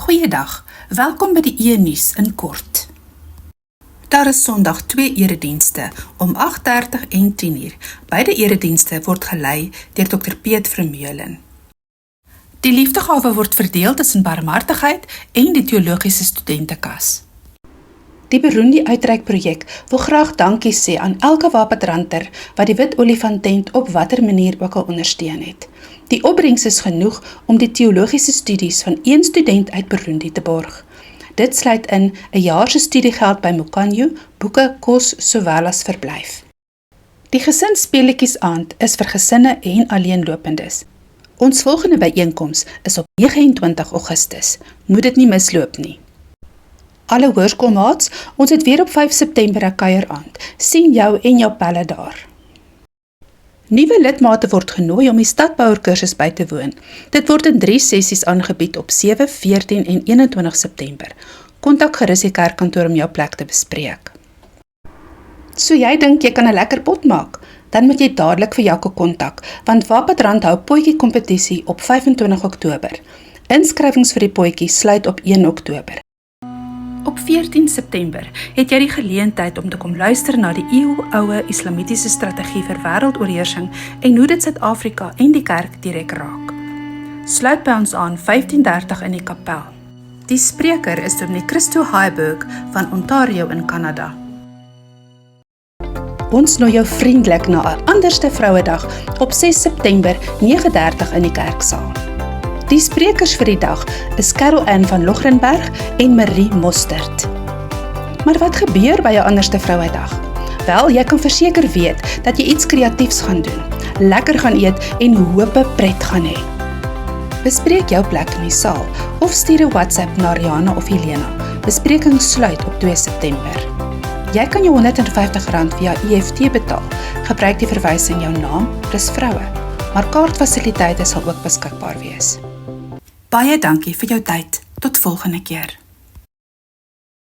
Goeiedag, welkom by die E-nuus in kort. Daar is Sondag 2 eredienste om 8:30 en 10:00. Beide eredienste word gelei deur Dr. Piet Vermeulen. Die liefdegawe word verdeel tussen barmhartigheid en die teologiese studentekas. Die Burundi uitreikprojek wil graag dankie sê aan elke wapentranter wat die wit olifant op watter manier ook al ondersteun het. Die opbrengs is genoeg om die teologiese studies van een student uit Burundi te borg. Dit sluit in 'n jaar se studiegeld by Mukanyu, boeke, kos, sowel as verblyf. Die gesinsspeletjies aand is vir gesinne en alleenlopendes. Ons volgende byeenkoms is op 29 Augustus. Moet dit nie misloop nie. Alle hoërskoolmaats, ons het weer op 5 September 'n kuieraand. Sien jou en jou pelle daar. Nuwe lidmate word genooi om die stadbouerkursus by te woon. Dit word in 3 sessies aangebied op 7, 14 en 21 September. Kontak gerus die kerkkantoor om jou plek te bespreek. So jy dink jy kan 'n lekker pot maak? Dan moet jy dadelik vir Jaco kontak, want Wapatrand hou potjie kompetisie op 25 Oktober. Inskrywings vir die potjie sluit op 1 Oktober. Op 14 September het jy die geleentheid om te kom luister na die eeuoue islamitiese strategie vir wêreldoorheersing en hoe dit Suid-Afrika en die kerk direk raak. Sluit by ons aan 15:30 in die kapel. Die spreker is Dominee Christo Heiberg van Ontario in Kanada. Ons nooi jou vriendelik na 'n anderste Vrouedag op 6 September 9:30 in die kerksaal. Die sprekers vir die dag is Carol Ann van Logrenberg en Marie Mostert. Maar wat gebeur by 'n anderste Vrouedag? Wel, jy kan verseker weet dat jy iets kreatiefs gaan doen, lekker gaan eet en hope pret gaan hê. Bespreek jou plek in die saal of stuur 'n WhatsApp na Rihanna of Helena. Bespreking sluit op 2 September. Jy kan jou R150 via EFT betaal. Gebruik die verwysing jou naam plus vroue, maar kaartfasiliteite sal ook beskikbaar wees. Baie dankie vir jou tyd. Tot volgende keer.